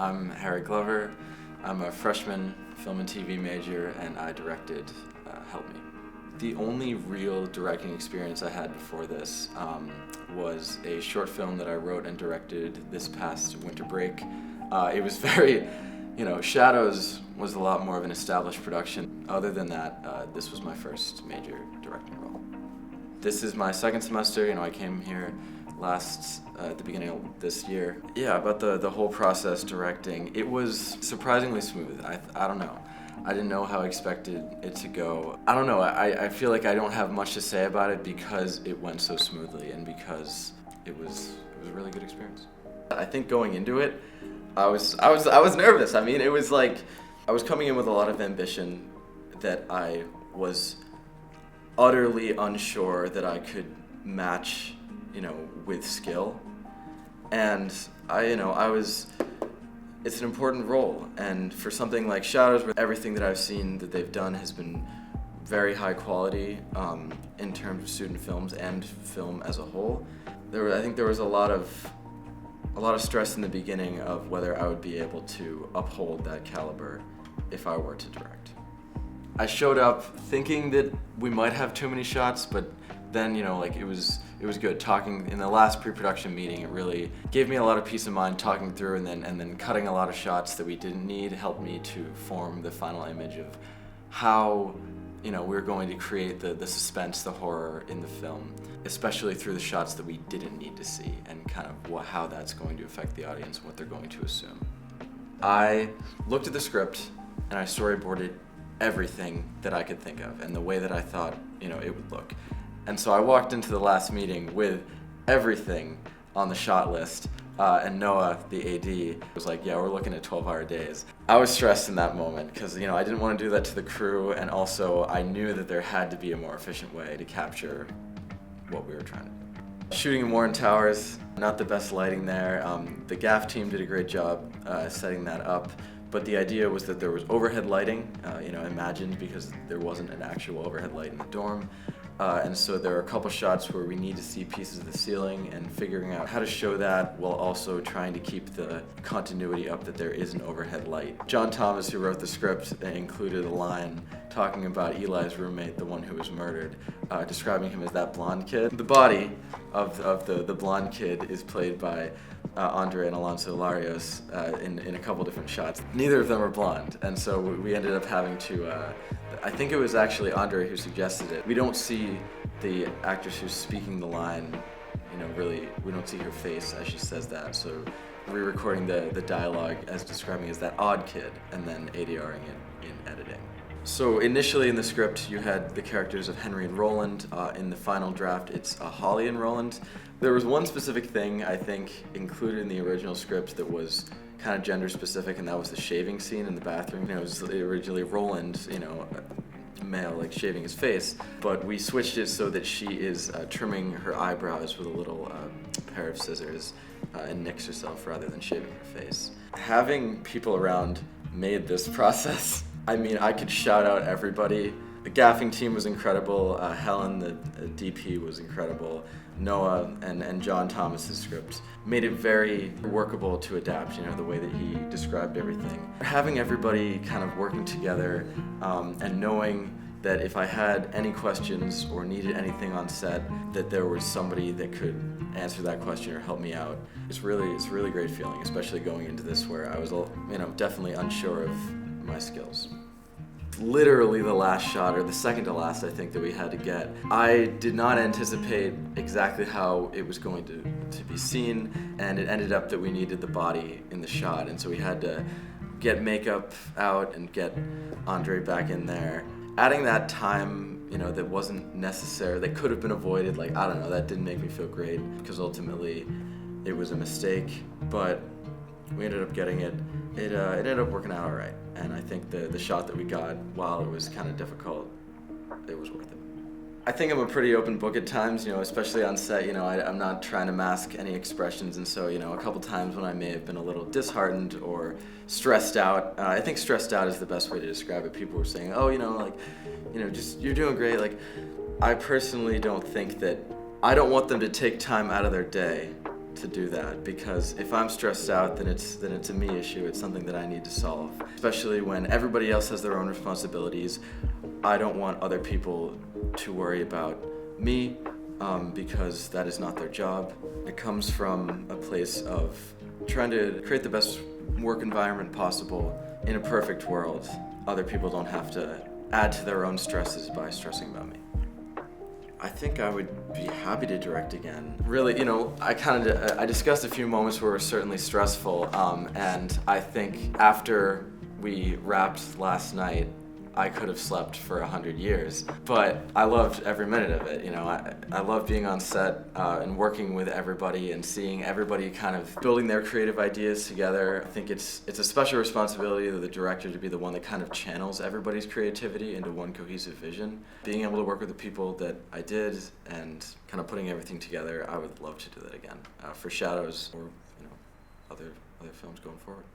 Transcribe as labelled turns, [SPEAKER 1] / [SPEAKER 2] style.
[SPEAKER 1] I'm Harry Glover. I'm a freshman film and TV major, and I directed Help Me. The only real directing experience I had before this was a short film that I wrote and directed this past winter break. It was very, Shadows was a lot more of an established production. Other than that, this was my first major directing role. This is my second semester. I came here at the beginning of this year. Yeah, about the whole process directing, it was surprisingly smooth. I don't know. I didn't know how I expected it to go. I don't know, I feel like I don't have much to say about it because it went so smoothly and because it was a really good experience. I think going into it, I was nervous. I mean, it was like, I was coming in with a lot of ambition that I was utterly unsure that I could match with skill. And it's an important role. And for something like Shadows, where everything that I've seen that they've done has been very high quality in terms of student films and film as a whole, I think there was a lot of stress in the beginning of whether I would be able to uphold that caliber if I were to direct. I showed up thinking that we might have too many shots, but then, it was good talking in the last pre-production meeting. It really gave me a lot of peace of mind talking through and then cutting a lot of shots that we didn't need helped me to form the final image of how, we're going to create the suspense, the horror in the film, especially through the shots that we didn't need to see and kind of how that's going to affect the audience and what they're going to assume. I looked at the script and I storyboarded everything that I could think of and the way that I thought, it would look. And so I walked into the last meeting with everything on the shot list, and Noah, the AD, was like, yeah, we're looking at 12-hour days. I was stressed in that moment because, I didn't want to do that to the crew, and also I knew that there had to be a more efficient way to capture what we were trying to do. Shooting in Warren Towers, not the best lighting there. The GAF team did a great job setting that up. But the idea was that there was overhead lighting, imagined because there wasn't an actual overhead light in the dorm. And so there are a couple shots where we need to see pieces of the ceiling and figuring out how to show that while also trying to keep the continuity up that there is an overhead light. John Thomas, who wrote the script, included a line talking about Eli's roommate, the one who was murdered, describing him as that blonde kid. The body of the blonde kid is played by Andre and Alonso Larios in a couple different shots. Neither of them are blonde, and so we ended up having to, I think it was actually Andre who suggested it. We don't see the actress who's speaking the line, really, we don't see her face as she says that, so re-recording the dialogue as describing as that odd kid, and then ADRing it in editing. So initially in the script, you had the characters of Henry and Roland. In the final draft, it's Holly and Roland. There was one specific thing, I think, included in the original script that was kind of gender specific, and that was the shaving scene in the bathroom. It was originally Roland, male, like shaving his face, but we switched it so that she is trimming her eyebrows with a little pair of scissors and nicks herself rather than shaving her face. Having people around made this process. I mean, I could shout out everybody. The gaffing team was incredible. Helen, the DP, was incredible. Noah and John Thomas's script made it very workable to adapt, the way that he described everything. Having everybody kind of working together and knowing that if I had any questions or needed anything on set, that there was somebody that could answer that question or help me out. It's a really great feeling, especially going into this where I was, definitely unsure of my skills. Literally the last shot, or the second to last, I think, that we had to get. I did not anticipate exactly how it was going to be seen, and it ended up that we needed the body in the shot, and so we had to get makeup out and get Andre back in there. Adding that time, that wasn't necessary, that could have been avoided, that didn't make me feel great, because ultimately it was a mistake, but we ended up getting it. It ended up working out all right, and I think the shot that we got, while it was kind of difficult, it was worth it. I think I'm a pretty open book at times, especially on set. I'm not trying to mask any expressions, and so, a couple times when I may have been a little disheartened or stressed out, I think stressed out is the best way to describe it. People were saying, just, you're doing great. I personally don't think that, I don't want them to take time out of their day to do that, because if I'm stressed out, then it's a me issue. It's something that I need to solve, especially when everybody else has their own responsibilities. I don't want other people to worry about me, because that is not their job. It comes from a place of trying to create the best work environment possible. In a perfect world, other people don't have to add to their own stresses by stressing about me. I think I would be happy to direct again. Really, I discussed a few moments where were certainly stressful, and I think after we wrapped last night, I could have slept for 100 years. But I loved every minute of it. I love being on set and working with everybody and seeing everybody kind of building their creative ideas together. I think it's a special responsibility of the director to be the one that kind of channels everybody's creativity into one cohesive vision. Being able to work with the people that I did and kind of putting everything together, I would love to do that again for Shadows or other films going forward.